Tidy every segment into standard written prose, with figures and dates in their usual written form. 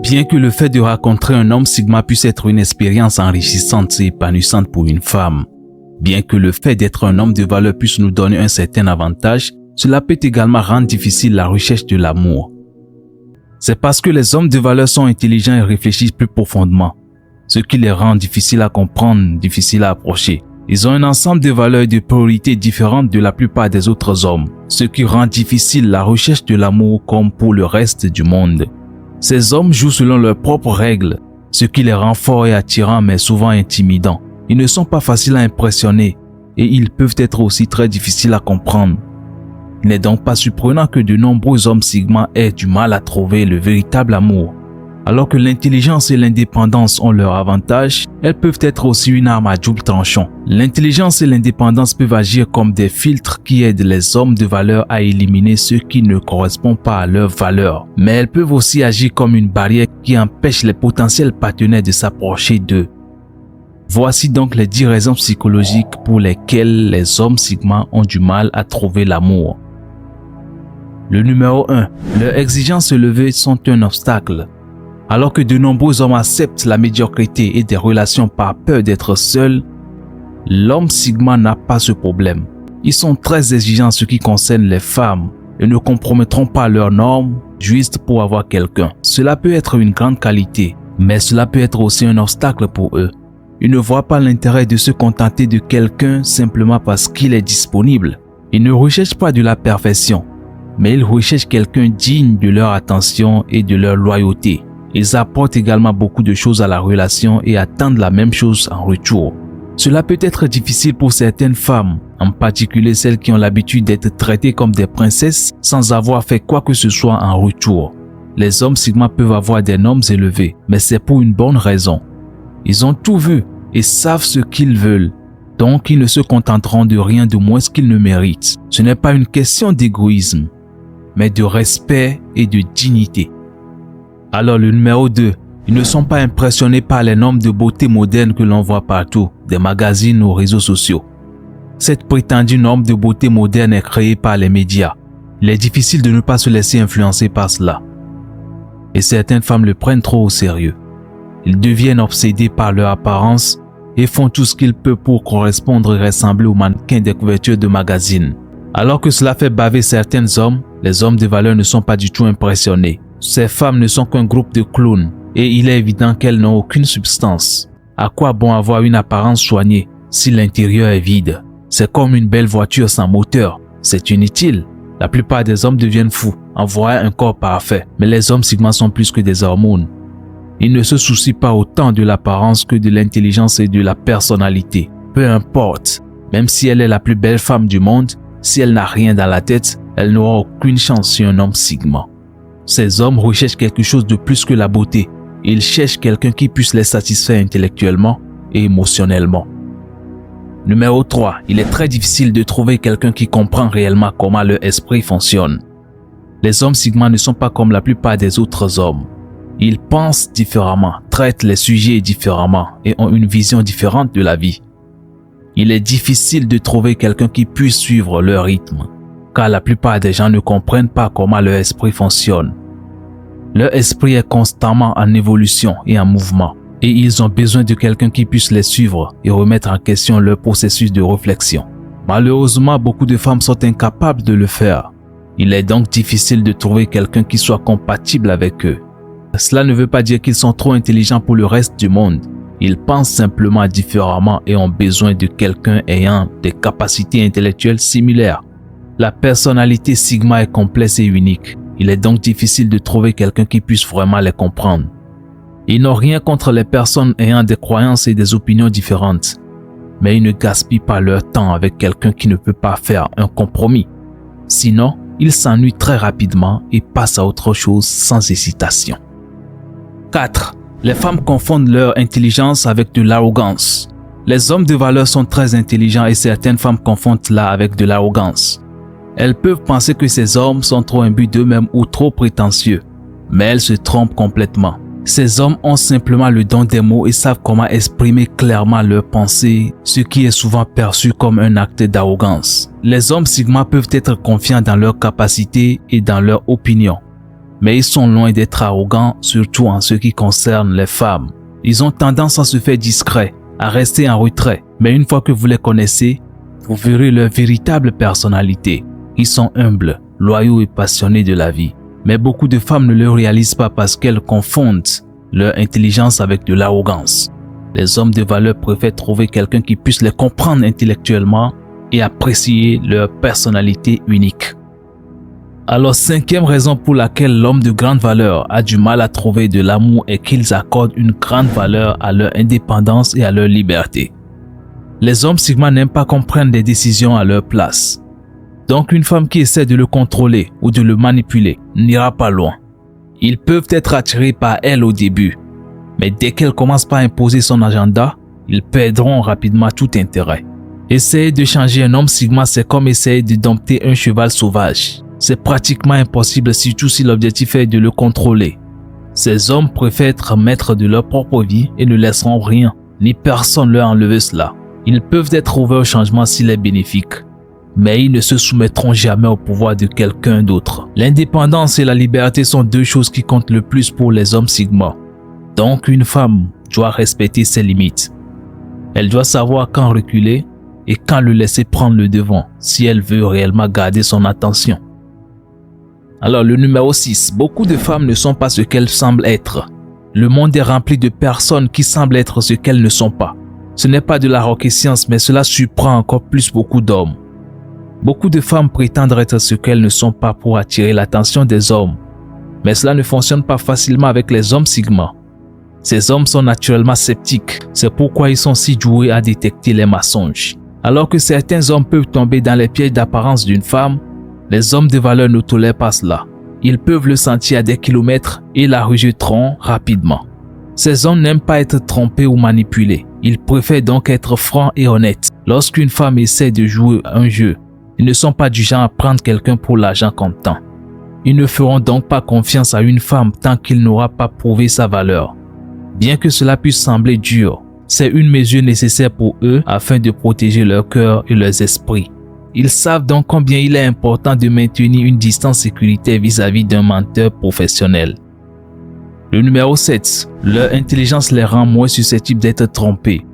Bien que le fait de rencontrer un homme sigma puisse être une expérience enrichissante et épanouissante pour une femme, bien que le fait d'être un homme de valeur puisse nous donner un certain avantage, cela peut également rendre difficile la recherche de l'amour. C'est parce que les hommes de valeur sont intelligents et réfléchissent plus profondément, ce qui les rend difficiles à comprendre, difficiles à approcher. Ils ont un ensemble de valeurs et de priorités différentes de la plupart des autres hommes, ce qui rend difficile la recherche de l'amour comme pour le reste du monde. Ces hommes jouent selon leurs propres règles, ce qui les rend forts et attirants mais souvent intimidants. Ils ne sont pas faciles à impressionner et ils peuvent être aussi très difficiles à comprendre. Il n'est donc pas surprenant que de nombreux hommes sigma aient du mal à trouver le véritable amour. Alors que l'intelligence et l'indépendance ont leur avantage, elles peuvent être aussi une arme à double tranchant. L'intelligence et l'indépendance peuvent agir comme des filtres qui aident les hommes de valeur à éliminer ceux qui ne correspondent pas à leurs valeurs. Mais elles peuvent aussi agir comme une barrière qui empêche les potentiels partenaires de s'approcher d'eux. Voici donc les 10 raisons psychologiques pour lesquelles les hommes sigma ont du mal à trouver l'amour. Le numéro 1. Leurs exigences élevées sont un obstacle. Alors que de nombreux hommes acceptent la médiocrité et des relations par peur d'être seuls, l'homme sigma n'a pas ce problème. Ils sont très exigeants en ce qui concerne les femmes et ne compromettront pas leurs normes juste pour avoir quelqu'un. Cela peut être une grande qualité, mais cela peut être aussi un obstacle pour eux. Ils ne voient pas l'intérêt de se contenter de quelqu'un simplement parce qu'il est disponible. Ils ne recherchent pas de la perfection, mais ils recherchent quelqu'un digne de leur attention et de leur loyauté. Ils apportent également beaucoup de choses à la relation et attendent la même chose en retour. Cela peut être difficile pour certaines femmes, en particulier celles qui ont l'habitude d'être traitées comme des princesses sans avoir fait quoi que ce soit en retour. Les hommes sigma peuvent avoir des normes élevées, mais c'est pour une bonne raison. Ils ont tout vu et savent ce qu'ils veulent, donc ils ne se contenteront de rien de moins qu'ils ne méritent. Ce n'est pas une question d'égoïsme, mais de respect et de dignité. Alors le numéro 2, ils ne sont pas impressionnés par les normes de beauté modernes que l'on voit partout, des magazines ou réseaux sociaux. Cette prétendue norme de beauté moderne est créée par les médias. Il est difficile de ne pas se laisser influencer par cela. Et certaines femmes le prennent trop au sérieux. Ils deviennent obsédés par leur apparence et font tout ce qu'ils peuvent pour correspondre et ressembler aux mannequins des couvertures de magazines. Alors que cela fait baver certains hommes, les hommes de valeur ne sont pas du tout impressionnés. Ces femmes ne sont qu'un groupe de clowns et il est évident qu'elles n'ont aucune substance. À quoi bon avoir une apparence soignée si l'intérieur est vide? C'est comme une belle voiture sans moteur, c'est inutile. La plupart des hommes deviennent fous en voyant un corps parfait, mais les hommes sigma sont plus que des hormones. Ils ne se soucient pas autant de l'apparence que de l'intelligence et de la personnalité. Peu importe, même si elle est la plus belle femme du monde, si elle n'a rien dans la tête, elle n'aura aucune chance sur un homme sigma. Ces hommes recherchent quelque chose de plus que la beauté. Ils cherchent quelqu'un qui puisse les satisfaire intellectuellement et émotionnellement. Numéro 3. Il est très difficile de trouver quelqu'un qui comprend réellement comment leur esprit fonctionne. Les hommes sigma ne sont pas comme la plupart des autres hommes. Ils pensent différemment, traitent les sujets différemment et ont une vision différente de la vie. Il est difficile de trouver quelqu'un qui puisse suivre leur rythme, car la plupart des gens ne comprennent pas comment leur esprit fonctionne. Leur esprit est constamment en évolution et en mouvement, et ils ont besoin de quelqu'un qui puisse les suivre et remettre en question leur processus de réflexion. Malheureusement, beaucoup de femmes sont incapables de le faire. Il est donc difficile de trouver quelqu'un qui soit compatible avec eux. Cela ne veut pas dire qu'ils sont trop intelligents pour le reste du monde. Ils pensent simplement différemment et ont besoin de quelqu'un ayant des capacités intellectuelles similaires. La personnalité sigma est complexe et unique. Il est donc difficile de trouver quelqu'un qui puisse vraiment les comprendre. Ils n'ont rien contre les personnes ayant des croyances et des opinions différentes, mais ils ne gaspillent pas leur temps avec quelqu'un qui ne peut pas faire un compromis. Sinon, ils s'ennuient très rapidement et passent à autre chose sans hésitation. 4. Les femmes confondent leur intelligence avec de l'arrogance. Les hommes de valeur sont très intelligents et certaines femmes confondent cela avec de l'arrogance. Elles peuvent penser que ces hommes sont trop imbus d'eux-mêmes ou trop prétentieux, mais elles se trompent complètement. Ces hommes ont simplement le don des mots et savent comment exprimer clairement leurs pensées, ce qui est souvent perçu comme un acte d'arrogance. Les hommes sigma peuvent être confiants dans leurs capacités et dans leurs opinions. mais ils sont loin d'être arrogants, surtout en ce qui concerne les femmes. Ils ont tendance à se faire discrets, à rester en retrait, mais une fois que vous les connaissez, vous verrez leur véritable personnalité. Ils sont humbles, loyaux et passionnés de la vie. Mais beaucoup de femmes ne le réalisent pas parce qu'elles confondent leur intelligence avec de l'arrogance. Les hommes de valeur préfèrent trouver quelqu'un qui puisse les comprendre intellectuellement et apprécier leur personnalité unique. Alors, cinquième raison pour laquelle l'homme de grande valeur a du mal à trouver de l'amour est qu'ils accordent une grande valeur à leur indépendance et à leur liberté. Les hommes Sigma n'aiment pas qu'on prenne des décisions à leur place. Donc, une femme qui essaie de le contrôler ou de le manipuler n'ira pas loin. Ils peuvent être attirés par elle au début, mais dès qu'elle commence par imposer son agenda, ils perdront rapidement tout intérêt. Essayer de changer un homme Sigma, c'est comme essayer de dompter un cheval sauvage. C'est pratiquement impossible, surtout si l'objectif est de le contrôler. Ces hommes préfèrent être maîtres de leur propre vie et ne laisseront rien, ni personne leur enlever cela. Ils peuvent être ouverts au changement s'il est bénéfique, mais ils ne se soumettront jamais au pouvoir de quelqu'un d'autre. L'indépendance et la liberté sont deux choses qui comptent le plus pour les hommes Sigma. Donc une femme doit respecter ses limites. Elle doit savoir quand reculer et quand le laisser prendre le devant si elle veut réellement garder son attention. Alors le numéro 6, beaucoup de femmes ne sont pas ce qu'elles semblent être. Le monde est rempli de personnes qui semblent être ce qu'elles ne sont pas. Ce n'est pas de la reconnaissance, mais cela surprend encore plus beaucoup d'hommes. Beaucoup de femmes prétendent être ce qu'elles ne sont pas pour attirer l'attention des hommes. Mais cela ne fonctionne pas facilement avec les hommes Sigma. Ces hommes sont naturellement sceptiques, c'est pourquoi ils sont si doués à détecter les mensonges. Alors que certains hommes peuvent tomber dans les pièges d'apparence d'une femme, les hommes de valeur ne tolèrent pas cela. Ils peuvent le sentir à des kilomètres et la rejetteront rapidement. Ces hommes n'aiment pas être trompés ou manipulés. Ils préfèrent donc être francs et honnêtes. Lorsqu'une femme essaie de jouer un jeu, ils ne sont pas du genre à prendre quelqu'un pour l'argent comptant. Ils ne feront donc pas confiance à une femme tant qu'il n'aura pas prouvé sa valeur. Bien que cela puisse sembler dur, c'est une mesure nécessaire pour eux afin de protéger leur cœur et leurs esprits. Ils savent donc combien il est important de maintenir une distance sécuritaire vis-à-vis d'un menteur professionnel. Le numéro 7, leur intelligence les rend moins susceptibles d'être trompés.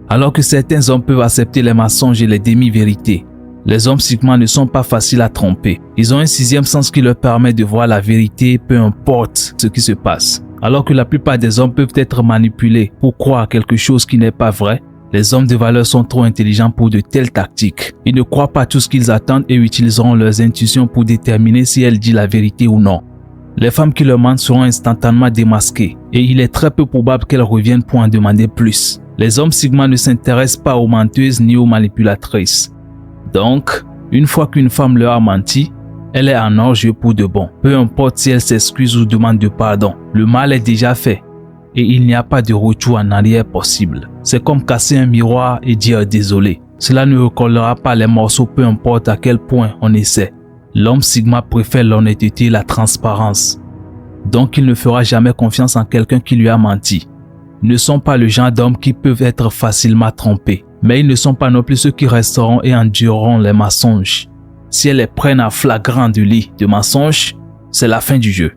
Alors que certains hommes peuvent accepter les mensonges et les demi-vérités, les hommes Sigma ne sont pas faciles à tromper. Ils ont un sixième sens qui leur permet de voir la vérité, peu importe ce qui se passe. Alors que la plupart des hommes peuvent être manipulés pour croire quelque chose qui n'est pas vrai, les hommes de valeur sont trop intelligents pour de telles tactiques. Ils ne croient pas tout ce qu'ils attendent et utiliseront leurs intuitions pour déterminer si elle dit la vérité ou non. Les femmes qui leur mentent seront instantanément démasquées et il est très peu probable qu'elles reviennent pour en demander plus. Les hommes Sigma ne s'intéressent pas aux menteuses ni aux manipulatrices. Donc, une fois qu'une femme leur a menti, elle est en hors-jeu pour de bon. Peu importe si elle s'excuse ou demande de pardon, le mal est déjà fait et il n'y a pas de retour en arrière possible. C'est comme casser un miroir et dire désolé. Cela ne recollera pas les morceaux peu importe à quel point on essaie. L'homme Sigma préfère l'honnêteté et la transparence. Donc il ne fera jamais confiance en quelqu'un qui lui a menti. Ils ne sont pas le genre d'hommes qui peuvent être facilement trompés. Mais ils ne sont pas non plus ceux qui resteront et endureront les mensonges. Si elles les prennent à flagrant délit de mensonges, c'est la fin du jeu.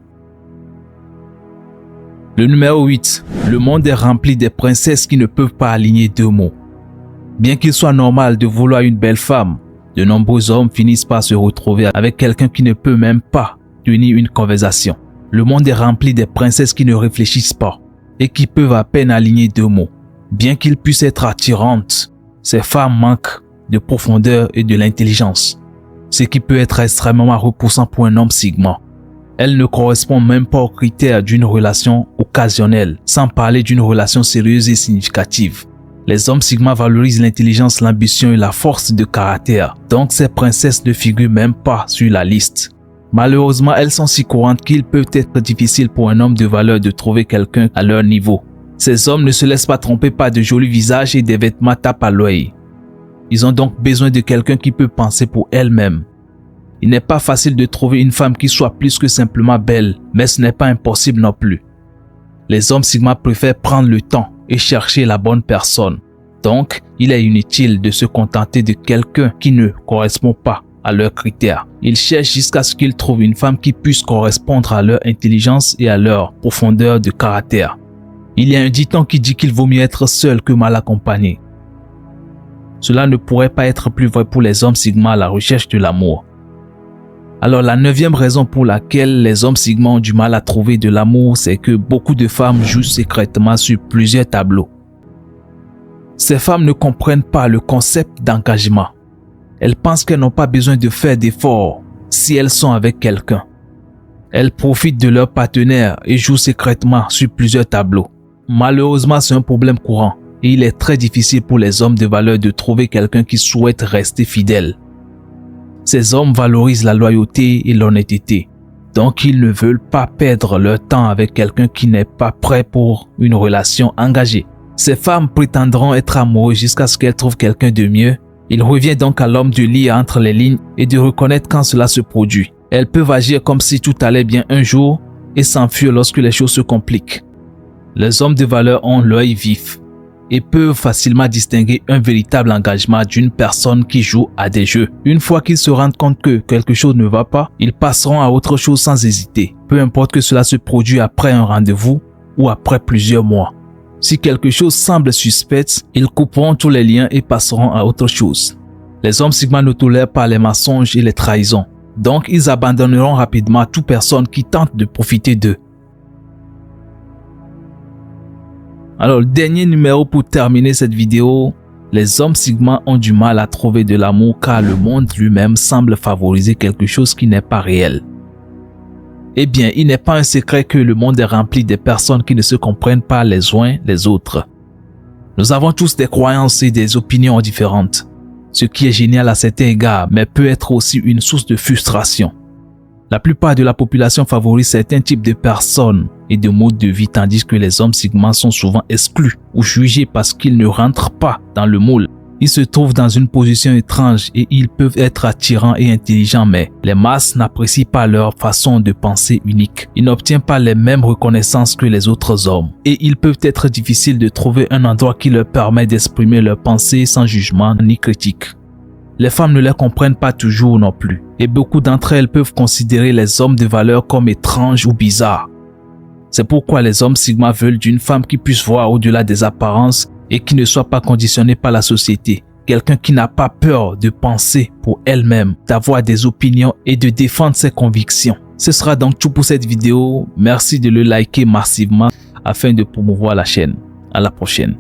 Le numéro 8. Le monde est rempli de princesses qui ne peuvent pas aligner deux mots. Bien qu'il soit normal de vouloir une belle femme, de nombreux hommes finissent par se retrouver avec quelqu'un qui ne peut même pas tenir une conversation. Le monde est rempli de princesses qui ne réfléchissent pas et qui peuvent à peine aligner deux mots. Bien qu'ils puissent être attirantes, ces femmes manquent de profondeur et de l'intelligence, ce qui peut être extrêmement repoussant pour un homme Sigma. Elles ne correspondent même pas aux critères d'une relation occasionnelle, sans parler d'une relation sérieuse et significative. Les hommes Sigma valorisent l'intelligence, l'ambition et la force de caractère, donc ces princesses ne figurent même pas sur la liste. Malheureusement, elles sont si courantes qu'il peut être difficile pour un homme de valeur de trouver quelqu'un à leur niveau. Ces hommes ne se laissent pas tromper par de jolis visages et des vêtements tape à l'œil. Ils ont donc besoin de quelqu'un qui peut penser pour elle-même. Il n'est pas facile de trouver une femme qui soit plus que simplement belle, mais ce n'est pas impossible non plus. Les hommes Sigma préfèrent prendre le temps et chercher la bonne personne. Donc, il est inutile de se contenter de quelqu'un qui ne correspond pas à leurs critères. Ils cherchent jusqu'à ce qu'ils trouvent une femme qui puisse correspondre à leur intelligence et à leur profondeur de caractère. Il y a un dicton qui dit qu'il vaut mieux être seul que mal accompagné. Cela ne pourrait pas être plus vrai pour les hommes Sigma à la recherche de l'amour. Alors la 9e raison pour laquelle les hommes Sigma ont du mal à trouver de l'amour, c'est que beaucoup de femmes jouent secrètement sur plusieurs tableaux. Ces femmes ne comprennent pas le concept d'engagement. Elles pensent qu'elles n'ont pas besoin de faire d'efforts si elles sont avec quelqu'un. Elles profitent de leur partenaire et jouent secrètement sur plusieurs tableaux. Malheureusement, c'est un problème courant et il est très difficile pour les hommes de valeur de trouver quelqu'un qui souhaite rester fidèle. Ces hommes valorisent la loyauté et l'honnêteté, donc ils ne veulent pas perdre leur temps avec quelqu'un qui n'est pas prêt pour une relation engagée. Ces femmes prétendront être amoureuses jusqu'à ce qu'elles trouvent quelqu'un de mieux. Il revient donc à l'homme de lire entre les lignes et de reconnaître quand cela se produit. Elles peuvent agir comme si tout allait bien un jour et s'enfuir lorsque les choses se compliquent. Les hommes de valeur ont l'œil vif et peuvent facilement distinguer un véritable engagement d'une personne qui joue à des jeux. Une fois qu'ils se rendent compte que quelque chose ne va pas, ils passeront à autre chose sans hésiter, peu importe que cela se produise après un rendez-vous ou après plusieurs mois. Si quelque chose semble suspect, ils couperont tous les liens et passeront à autre chose. Les hommes Sigma ne tolèrent pas les mensonges et les trahisons, donc ils abandonneront rapidement toute personne qui tente de profiter d'eux. Alors, le dernier numéro pour terminer cette vidéo, les hommes Sigma ont du mal à trouver de l'amour car le monde lui-même semble favoriser quelque chose qui n'est pas réel. Eh bien, il n'est pas un secret que le monde est rempli de personnes qui ne se comprennent pas les uns les autres. Nous avons tous des croyances et des opinions différentes, ce qui est génial à certains égards, mais peut être aussi une source de frustration. La plupart de la population favorise certains types de personnes et de modes de vie, tandis que les hommes Sigma sont souvent exclus ou jugés parce qu'ils ne rentrent pas dans le moule. Ils se trouvent dans une position étrange et ils peuvent être attirants et intelligents, mais les masses n'apprécient pas leur façon de penser unique. Ils n'obtiennent pas les mêmes reconnaissances que les autres hommes et ils peuvent être difficiles de trouver un endroit qui leur permet d'exprimer leurs pensées sans jugement ni critique. Les femmes ne les comprennent pas toujours non plus et beaucoup d'entre elles peuvent considérer les hommes de valeur comme étranges ou bizarres. C'est pourquoi les hommes Sigma veulent d'une femme qui puisse voir au-delà des apparences et qui ne soit pas conditionnée par la société. Quelqu'un qui n'a pas peur de penser pour elle-même, d'avoir des opinions et de défendre ses convictions. Ce sera donc tout pour cette vidéo. Merci de le liker massivement afin de promouvoir la chaîne. À la prochaine.